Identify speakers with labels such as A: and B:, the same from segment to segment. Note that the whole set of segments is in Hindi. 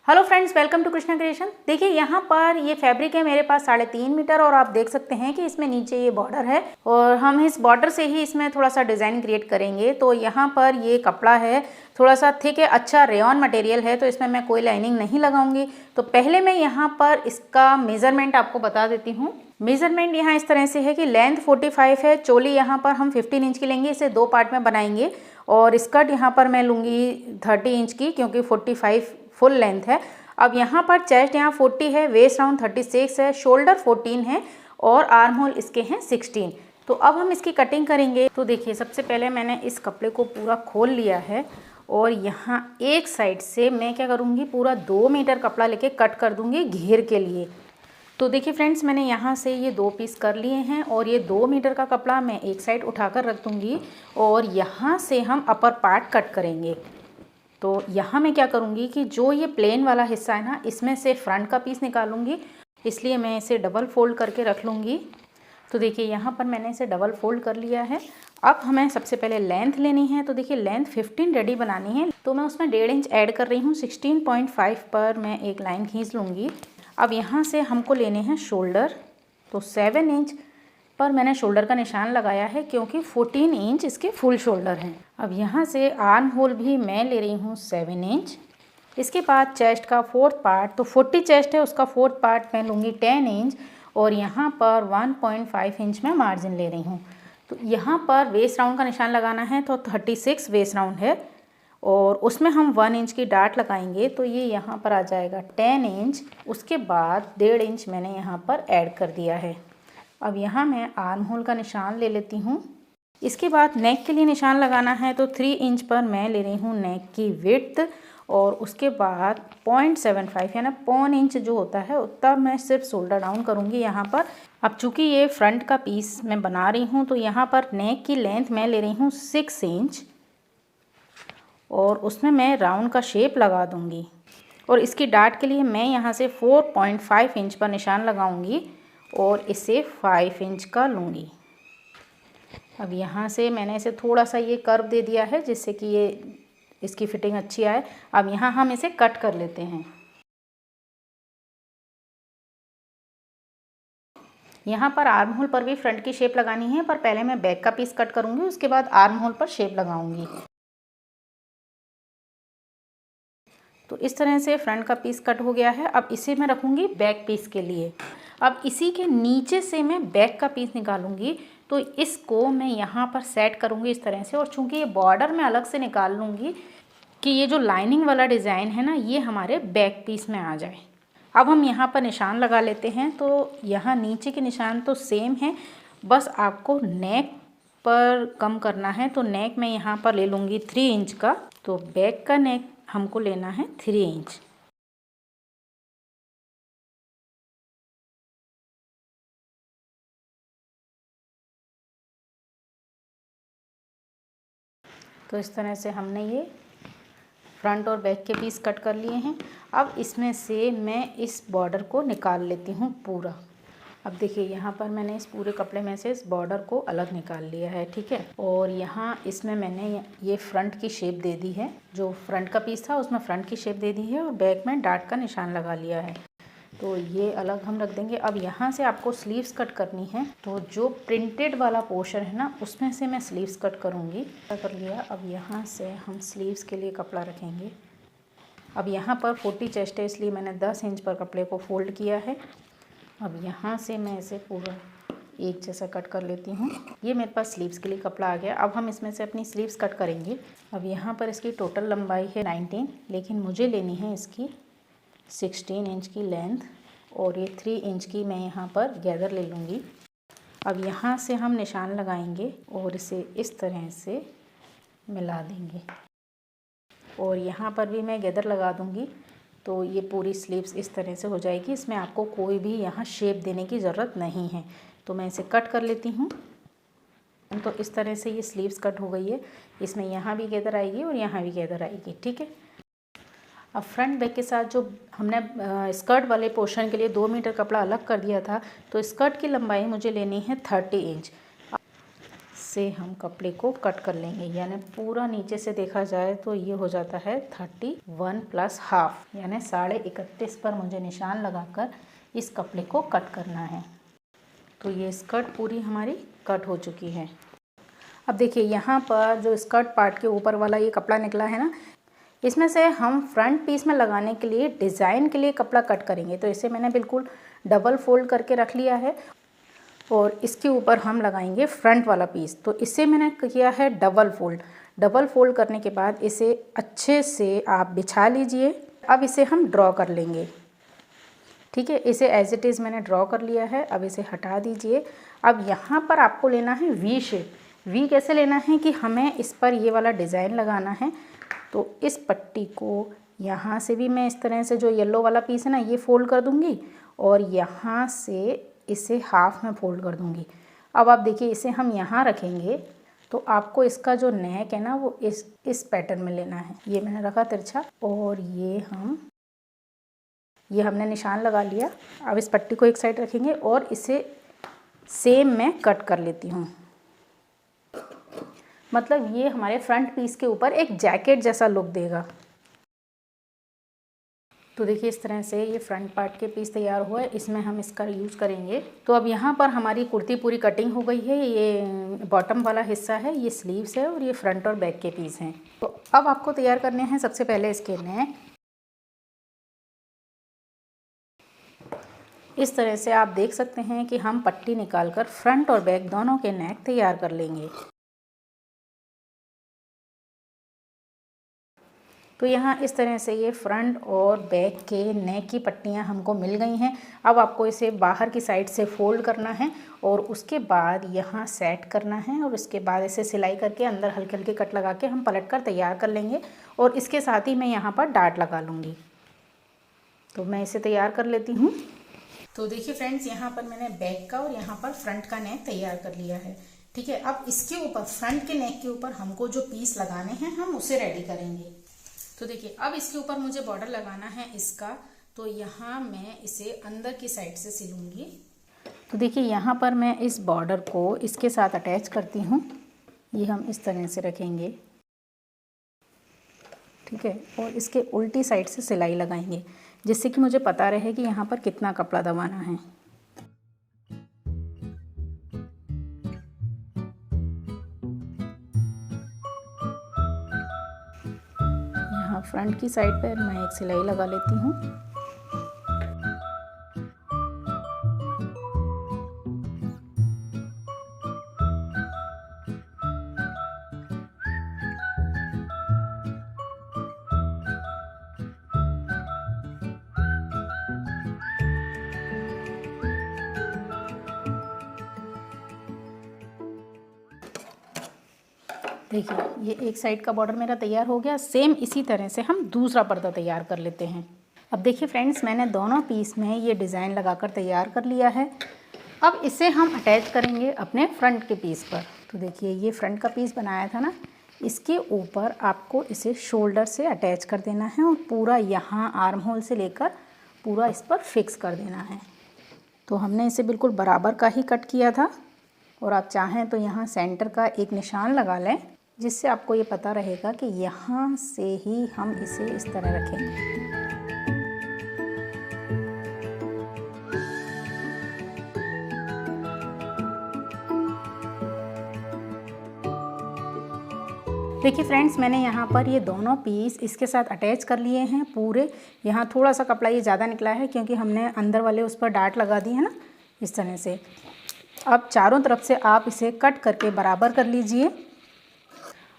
A: Hello friends, welcome to Krishna creation. देखिए यहाँ पर ये फैब्रिक है मेरे पास 3.5 मीटर और आप देख सकते हैं कि इसमें नीचे ये बॉर्डर है और हम इस बॉर्डर से ही इसमें थोड़ा सा डिज़ाइन क्रिएट करेंगे। तो यहाँ पर ये कपड़ा है, थोड़ा सा थिक है, अच्छा रेयॉन मटेरियल है, तो इसमें मैं कोई लाइनिंग नहीं लगाऊंगी। तो पहले मैं यहाँ पर इसका मेज़रमेंट आपको बता देती हूँ। मेज़रमेंट यहाँ इस तरह से है कि लेंथ 45 है, चोली यहाँ पर हम 15 इंच की लेंगे, इसे 2 पार्ट में बनाएंगे और स्कर्ट यहाँ पर मैं लूँगी 30 इंच की क्योंकि 45 फुल लेंथ है। अब यहाँ पर चेस्ट यहाँ 40 है, वेस्ट राउंड 36 है, शोल्डर 14 है और आर्म होल इसके हैं 16। तो अब हम इसकी कटिंग करेंगे। तो देखिए सबसे पहले मैंने इस कपड़े को पूरा खोल लिया है और यहाँ एक साइड से मैं क्या करूँगी, पूरा 2 मीटर कपड़ा लेके कट कर दूँगी घेर के लिए। तो देखिए फ्रेंड्स, मैंने यहाँ से ये 2 पीस कर लिए हैं और ये 2 मीटर का कपड़ा मैं एक साइड उठाकर रख दूँगी और यहाँ से हम अपर पार्ट कट करेंगे। तो यहाँ मैं क्या करूँगी कि जो ये प्लेन वाला हिस्सा है ना, इसमें से फ्रंट का पीस निकालूंगी, इसलिए मैं इसे डबल फोल्ड करके रख लूँगी। तो देखिए यहाँ पर मैंने इसे डबल फोल्ड कर लिया है। अब हमें सबसे पहले लेंथ लेनी है। तो देखिए लेंथ 15 रेडी बनानी है, तो मैं उसमें 1.5 इंच ऐड कर रही हूँ। 16.5 पर मैं एक लाइन खींच लूँगी। अब यहाँ से हमको लेने हैं शोल्डर, तो 7 इंच पर मैंने शोल्डर का निशान लगाया है क्योंकि 14 इंच इसके फुल शोल्डर हैं। अब यहाँ से आर्म होल भी मैं ले रही हूँ 7 इंच। इसके बाद चेस्ट का 4th पार्ट, तो 40 चेस्ट है, उसका 4th पार्ट मैं लूँगी 10 इंच और यहाँ पर 1.5 इंच में मार्जिन ले रही हूँ। तो यहाँ पर वेस्ट राउंड का निशान लगाना है, तो 36 वेस्ट राउंड है और उसमें हम 1 इंच की डाट लगाएंगे, तो ये यहाँ पर आ जाएगा 10 इंच। उसके बाद 1.5 इंच मैंने यहाँ पर ऐड कर दिया है। अब यहाँ मैं आर्म होल का निशान ले लेती हूँ। इसके बाद नेक के लिए निशान लगाना है, तो 3 इंच पर मैं ले रही हूँ नेक की विड्थ और उसके बाद 0.75 यानी 0.25 इंच जो होता है उतना मैं सिर्फ शोल्डर डाउन करूँगी यहाँ पर। अब चूँकि ये फ्रंट का पीस मैं बना रही हूँ, तो यहाँ पर नेक की लेंथ मैं ले रही हूँ 6 इंच और उसमें मैं राउंड का शेप लगा दूँगी और इसकी डाट के लिए मैं यहाँ से 4.5 इंच पर निशान लगाऊँगी और इसे 5 इंच का लूँगी। अब यहाँ से मैंने इसे थोड़ा सा ये कर्व दे दिया है जिससे कि ये इसकी फिटिंग अच्छी आए। अब यहाँ हम इसे कट कर लेते हैं। यहाँ पर आर्म होल पर भी फ्रंट की शेप लगानी है, पर पहले मैं बैक का पीस कट करूँगी, उसके बाद आर्म होल पर शेप लगाऊंगी। तो इस तरह से फ्रंट का पीस कट हो गया है। अब इसे मैं रखूँगी बैक पीस के लिए। अब इसी के नीचे से मैं बैक का पीस निकालूंगी, तो इसको मैं यहाँ पर सेट करूँगी इस तरह से और चूँकि ये बॉर्डर मैं अलग से निकाल लूँगी कि ये जो लाइनिंग वाला डिज़ाइन है ना, ये हमारे बैक पीस में आ जाए। अब हम यहाँ पर निशान लगा लेते हैं। तो यहाँ नीचे के निशान तो सेम है, बस आपको नेक पर कम करना है। तो नेक मैं यहाँ पर ले लूँगी 3 इंच का, तो बैक का नेक हमको लेना है 3 इंच। तो इस तरह से हमने ये फ्रंट और बैक के पीस कट कर लिए हैं। अब इसमें से मैं इस बॉर्डर को निकाल लेती हूँ पूरा। अब देखिए यहाँ पर मैंने इस पूरे कपड़े में से इस बॉर्डर को अलग निकाल लिया है, ठीक है। और यहाँ इसमें मैंने ये फ्रंट की शेप दे दी है, जो फ्रंट का पीस था उसमें फ्रंट की शेप दे दी है और बैक में डार्ट का निशान लगा लिया है। तो ये अलग हम रख देंगे। अब यहाँ से आपको स्लीव्स कट करनी है, तो जो प्रिंटेड वाला पोर्शन है ना, उसमें से मैं स्लीव्स कट करूँगी। कर लिया। अब यहाँ से हम स्लीव्स के लिए कपड़ा रखेंगे। अब यहाँ पर 40 चेस्ट है, इसलिए मैंने 10 इंच पर कपड़े को फोल्ड किया है। अब यहाँ से मैं इसे पूरा एक जैसा कट कर लेती हूँ। ये मेरे पास स्लीव्स के लिए कपड़ा आ गया। अब हम इसमें से अपनी स्लीव्स कट करेंगे। अब यहाँ पर इसकी टोटल लंबाई है 19, लेकिन मुझे लेनी है इसकी 16 इंच की लेंथ और ये 3 इंच की मैं यहाँ पर गैदर ले लूँगी। अब यहाँ से हम निशान लगाएंगे और इसे इस तरह से मिला देंगे और यहाँ पर भी मैं गैदर लगा दूँगी। तो ये पूरी स्लीव्स इस तरह से हो जाएगी। इसमें आपको कोई भी यहाँ शेप देने की ज़रूरत नहीं है। तो मैं इसे कट कर लेती हूँ। तो इस तरह से ये स्लीव्स कट हो गई है। इसमें यहाँ भी गैदर आएगी और यहाँ भी गैदर आएगी, ठीक है। अब फ्रंट बैक के साथ जो हमने स्कर्ट वाले पोर्शन के लिए 2 मीटर कपड़ा अलग कर दिया था, तो स्कर्ट की लंबाई मुझे लेनी है 30 इंच। से हम कपड़े को कट कर लेंगे, यानी पूरा नीचे से देखा जाए तो ये हो जाता है 31 प्लस हाफ, यानी 31.5 पर मुझे निशान लगाकर इस कपड़े को कट करना है। तो ये स्कर्ट पूरी हमारी कट हो चुकी है। अब देखिए यहाँ पर जो स्कर्ट पार्ट के ऊपर वाला ये कपड़ा निकला है ना, इसमें से हम फ्रंट पीस में लगाने के लिए डिज़ाइन के लिए कपड़ा कट करेंगे। तो इसे मैंने बिल्कुल डबल फोल्ड करके रख लिया है और इसके ऊपर हम लगाएंगे फ्रंट वाला पीस। तो इसे मैंने किया है डबल फोल्ड। डबल फोल्ड करने के बाद इसे अच्छे से आप बिछा लीजिए। अब इसे हम ड्रॉ कर लेंगे, ठीक है। इसे एज इट इज़ मैंने ड्रॉ कर लिया है। अब इसे हटा दीजिए। अब यहाँ पर आपको लेना है वी शेप। वी कैसे लेना है कि हमें इस पर ये वाला डिज़ाइन लगाना है। तो इस पट्टी को यहाँ से भी मैं इस तरह से जो येलो वाला पीस है ना, ये फोल्ड कर दूँगी और यहाँ से इसे हाफ में फोल्ड कर दूँगी। अब आप देखिए इसे हम यहाँ रखेंगे तो आपको इसका जो नेक है ना वो इस पैटर्न में लेना है। ये मैंने रखा तिरछा और ये हमने निशान लगा लिया। अब इस पट्टी को एक साइड रखेंगे और इसे सेम मैं कट कर लेती हूँ। मतलब ये हमारे फ्रंट पीस के ऊपर एक जैकेट जैसा लुक देगा। तो देखिए इस तरह से ये फ्रंट पार्ट के पीस तैयार हुआ है, इसमें हम इसका यूज़ करेंगे। तो अब यहाँ पर हमारी कुर्ती पूरी कटिंग हो गई है। ये बॉटम वाला हिस्सा है, ये स्लीव्स है और ये फ्रंट और बैक के पीस हैं। तो अब आपको तैयार करने हैं सबसे पहले इसके नेक। इस तरह से आप देख सकते हैं कि हम पट्टी निकालकर फ्रंट और बैक दोनों के नेक तैयार कर लेंगे। तो यहाँ इस तरह से ये फ्रंट और बैक के नेक की पट्टियाँ हमको मिल गई हैं। अब आपको इसे बाहर की साइड से फोल्ड करना है और उसके बाद यहाँ सेट करना है और उसके बाद इसे सिलाई करके अंदर हल्के हल्के कट लगा के हम पलट कर तैयार कर लेंगे। और इसके साथ ही मैं यहाँ पर डाट लगा लूँगी। तो मैं इसे तैयार कर लेती हूँ। तो देखिए फ्रेंड्स, यहाँ पर मैंने बैक का और यहाँ पर फ्रंट का नेक तैयार कर लिया है, ठीक है। अब इसके ऊपर फ्रंट के नेक के ऊपर हमको जो पीस लगाने हैं हम उसे रेडी करेंगे। तो देखिए अब इसके ऊपर मुझे बॉर्डर लगाना है इसका। तो यहाँ मैं इसे अंदर की साइड से सिलूंगी। तो देखिए यहाँ पर मैं इस बॉर्डर को इसके साथ अटैच करती हूँ। ये हम इस तरह से रखेंगे, ठीक है। और इसके उल्टी साइड से सिलाई लगाएंगे जिससे कि मुझे पता रहे कि यहाँ पर कितना कपड़ा दबाना है। यहाँ फ्रंट की साइड पर मैं एक सिलाई लगा लेती हूँ। देखिए ये एक साइड का बॉर्डर मेरा तैयार हो गया। सेम इसी तरह से हम दूसरा पर्दा तैयार कर लेते हैं। अब देखिए फ्रेंड्स, मैंने दोनों पीस में ये डिज़ाइन लगाकर तैयार कर लिया है। अब इसे हम अटैच करेंगे अपने फ्रंट के पीस पर। तो देखिए ये फ्रंट का पीस बनाया था ना, इसके ऊपर आपको इसे शोल्डर से अटैच कर देना है और पूरा यहाँ आर्म होल से लेकर पूरा इस पर फिक्स कर देना है। तो हमने इसे बिल्कुल बराबर का ही कट किया था और आप चाहें तो यहाँ सेंटर का एक निशान लगा लें जिससे आपको ये पता रहेगा कि यहाँ से ही हम इसे इस तरह रखेंगे। देखिए फ्रेंड्स, मैंने यहाँ पर ये दोनों पीस इसके साथ अटैच कर लिए हैं पूरे। यहाँ थोड़ा सा कपड़ा ये ज़्यादा निकला है क्योंकि हमने अंदर वाले उस पर डाट लगा दी है ना, इस तरह से। अब चारों तरफ से आप इसे कट करके बराबर कर लीजिए।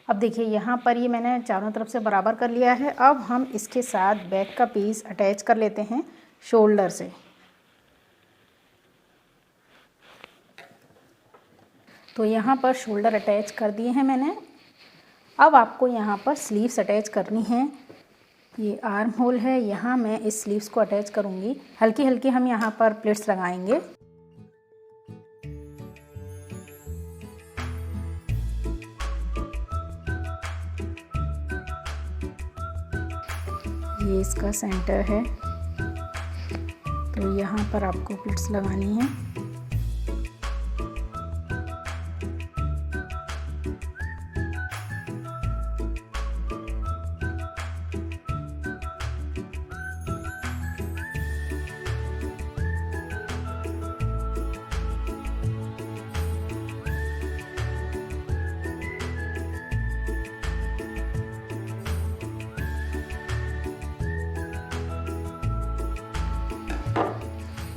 A: अब देखिए यहाँ पर ये मैंने चारों तरफ से बराबर कर लिया है। अब हम इसके साथ बैक का पीस अटैच कर लेते हैं शोल्डर से। तो यहाँ पर शोल्डर अटैच कर दिए हैं मैंने। अब आपको यहाँ पर स्लीव्स अटैच करनी है। ये आर्म होल है, यहाँ मैं इस स्लीव्स को अटैच करूँगी। हल्की हल्की हम यहाँ पर प्लेट्स लगाएंगे। ये इसका सेंटर है, तो यहाँ पर आपको प्लेट्स लगानी है।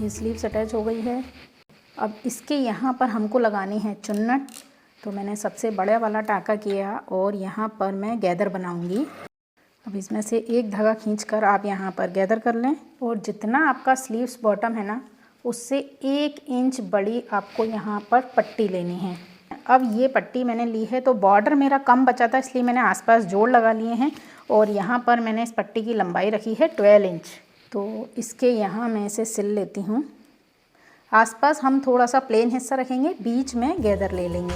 A: ये स्लीव्स अटैच हो गई है। अब इसके यहाँ पर हमको लगानी है चुन्नट, तो मैंने सबसे बड़ा वाला टाँका किया और यहाँ पर मैं गैदर बनाऊँगी। अब इसमें से एक धागा खींचकर आप यहाँ पर गैदर कर लें और जितना आपका स्लीव्स बॉटम है ना, उससे 1 इंच बड़ी आपको यहाँ पर पट्टी लेनी है। अब ये पट्टी मैंने ली है, तो बॉर्डर मेरा कम बचा था इसलिए मैंने आसपास जोड़ लगा लिए हैं और यहाँ पर मैंने इस पट्टी की लंबाई रखी है 12 इंच। तो इसके यहाँ मैं इसे सिल लेती हूँ। आसपास हम थोड़ा सा प्लेन हिस्सा रखेंगे, बीच में गैदर ले लेंगे।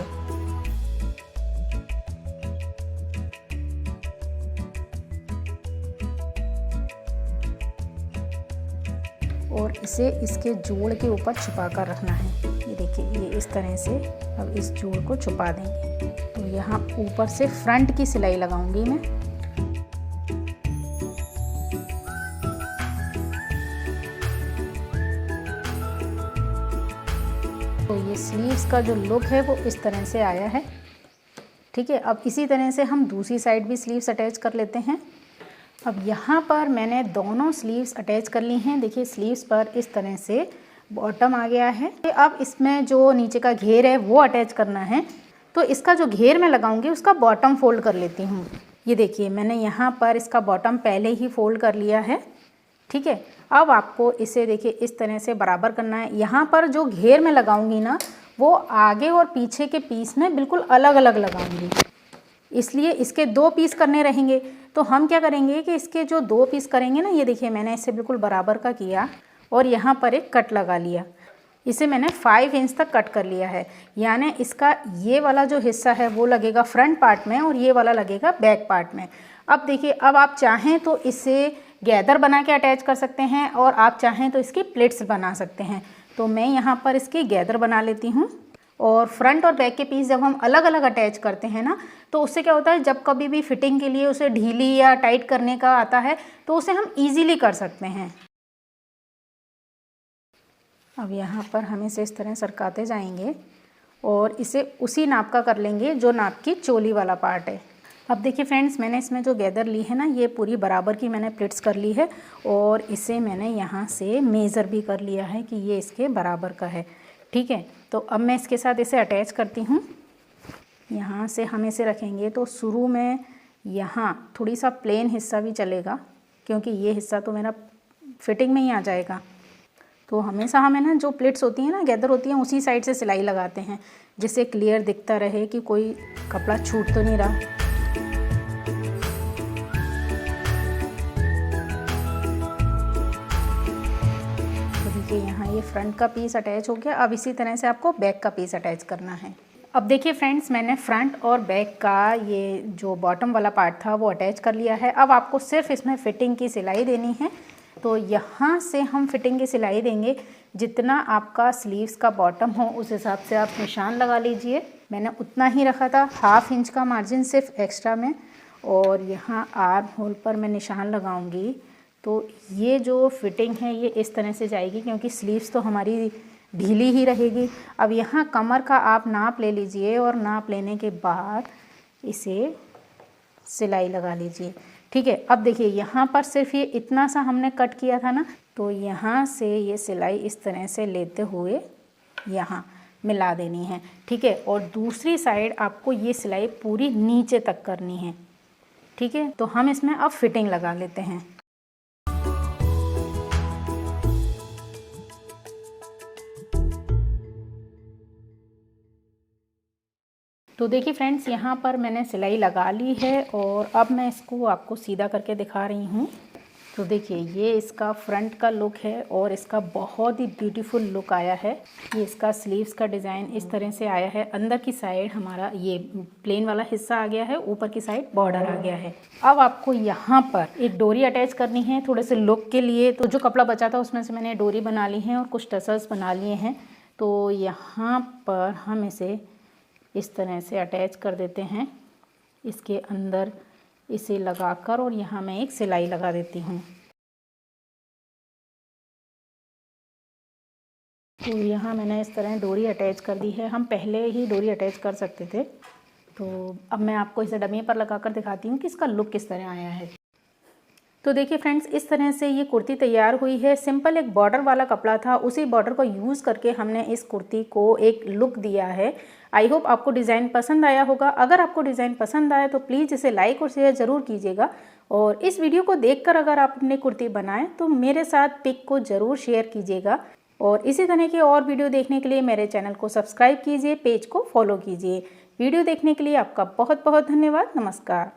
A: और इसे इसके जोड़ के ऊपर छुपा कर रखना है। ये देखिए, ये इस तरह से अब इस जोड़ को छुपा देंगे। तो यहाँ ऊपर से फ्रंट की सिलाई लगाऊंगी मैं। तो ये स्लीव्स का जो लुक है वो इस तरह से आया है। ठीक है, अब इसी तरह से हम दूसरी साइड भी स्लीव्स अटैच कर लेते हैं। अब यहाँ पर मैंने दोनों स्लीव्स अटैच कर ली हैं। देखिए, स्लीव्स पर इस तरह से बॉटम आ गया है। अब इसमें जो नीचे का घेर है वो अटैच करना है। तो इसका जो घेर मैं लगाऊंगी उसका बॉटम फोल्ड कर लेती हूँ। ये देखिए, मैंने यहाँ पर इसका बॉटम पहले ही फोल्ड कर लिया है। ठीक है, अब आपको इसे देखिए इस तरह से बराबर करना है। यहाँ पर जो घेर मैं लगाऊंगी ना, वो आगे और पीछे के पीस में बिल्कुल अलग अलग लगाऊंगी, इसलिए इसके 2 पीस करने रहेंगे। तो हम क्या करेंगे कि इसके जो 2 पीस करेंगे ना, ये देखिए मैंने इसे बिल्कुल बराबर का किया और यहाँ पर एक कट लगा लिया। इसे मैंने 5 इंच तक कट कर लिया है, यानी इसका ये वाला जो हिस्सा है वो लगेगा फ्रंट पार्ट में और ये वाला लगेगा बैक पार्ट में। अब देखिए, अब आप चाहें तो इसे गैदर बना के अटैच कर सकते हैं और आप चाहें तो इसकी प्लेट्स बना सकते हैं। तो मैं यहाँ पर इसकी गैदर बना लेती हूँ। और फ्रंट और बैक के पीस जब हम अलग अलग अटैच करते हैं ना, तो उससे क्या होता है, जब कभी भी फिटिंग के लिए उसे ढीली या टाइट करने का आता है तो उसे हम ईजीली कर सकते हैं। अब यहाँ पर हम इसे इस तरह सरकाते जाएंगे और इसे उसी नाप का कर लेंगे जो नाप की चोली वाला पार्ट है। अब देखिए फ्रेंड्स, मैंने इसमें जो गैदर ली है ना, ये पूरी बराबर की मैंने प्लेट्स कर ली है और इसे मैंने यहाँ से मेज़र भी कर लिया है कि ये इसके बराबर का है। ठीक है, तो अब मैं इसके साथ इसे अटैच करती हूँ। यहाँ से हम इसे रखेंगे तो शुरू में यहाँ थोड़ी सा प्लेन हिस्सा भी चलेगा, क्योंकि ये हिस्सा तो मेरा फिटिंग में ही आ जाएगा। तो हमेशा हमें ना जो प्लेट्स होती हैं ना, गैदर होती हैं, उसी साइड से सिलाई लगाते हैं, जिससे क्लियर दिखता रहे कि कोई कपड़ा छूट तो नहीं रहा। यहाँ ये फ्रंट का पीस अटैच हो गया। अब इसी तरह से आपको बैक का पीस अटैच करना है। अब देखिए फ्रेंड्स, मैंने फ्रंट और बैक का ये जो बॉटम वाला पार्ट था वो अटैच कर लिया है। अब आपको सिर्फ इसमें फिटिंग की सिलाई देनी है। तो यहाँ से हम फिटिंग की सिलाई देंगे। जितना आपका स्लीव्स का बॉटम हो उस हिसाब से आप निशान लगा लीजिए। मैंने उतना ही रखा था, 1/2 इंच का मार्जिन सिर्फ एक्स्ट्रा में। और यहाँ आर्म होल पर मैं निशान लगाऊंगी। तो ये जो फिटिंग है ये इस तरह से जाएगी, क्योंकि स्लीव्स तो हमारी ढीली ही रहेगी। अब यहाँ कमर का आप नाप ले लीजिए और नाप लेने के बाद इसे सिलाई लगा लीजिए। ठीक है, अब देखिए यहाँ पर सिर्फ ये इतना सा हमने कट किया था ना, तो यहाँ से ये सिलाई इस तरह से लेते हुए यहाँ मिला देनी है। ठीक है, और दूसरी साइड आपको ये सिलाई पूरी नीचे तक करनी है। ठीक है, तो हम इसमें अब फिटिंग लगा लेते हैं। तो देखिए फ्रेंड्स, यहाँ पर मैंने सिलाई लगा ली है और अब मैं इसको आपको सीधा करके दिखा रही हूँ। तो देखिए, ये इसका फ्रंट का लुक है और इसका बहुत ही ब्यूटीफुल लुक आया है। ये इसका स्लीव्स का डिज़ाइन इस तरह से आया है। अंदर की साइड हमारा ये प्लेन वाला हिस्सा आ गया है, ऊपर की साइड बॉर्डर आ गया है। अब आपको यहाँ पर एक डोरी अटैच करनी है थोड़े से लुक के लिए। तो जो कपड़ा बचा था उसमें से मैंने डोरी बना ली है और कुछ टसल्स बना लिए हैं। तो यहाँ पर हम इसे इस तरह से अटैच कर देते हैं इसके अंदर इसे लगाकर, और यहाँ मैं एक सिलाई लगा देती हूँ। तो यहाँ मैंने इस तरह डोरी अटैच कर दी है। हम पहले ही डोरी अटैच कर सकते थे। तो अब मैं आपको इसे डमी पर लगाकर दिखाती हूँ कि इसका लुक किस तरह आया है। तो देखिए फ्रेंड्स, इस तरह से ये कुर्ती तैयार हुई है। सिंपल एक बॉर्डर वाला कपड़ा था, उसी बॉर्डर को यूज़ करके हमने इस कुर्ती को एक लुक दिया है। आई होप आपको डिज़ाइन पसंद आया होगा। अगर आपको डिज़ाइन पसंद आया तो प्लीज़ इसे लाइक और शेयर ज़रूर कीजिएगा। और इस वीडियो को देखकर अगर आप अपनी कुर्ती बनाएं तो मेरे साथ पिक को ज़रूर शेयर कीजिएगा। और इसी तरह के और वीडियो देखने के लिए मेरे चैनल को सब्सक्राइब कीजिए, पेज को फॉलो कीजिए। वीडियो देखने के लिए आपका बहुत बहुत धन्यवाद। नमस्कार।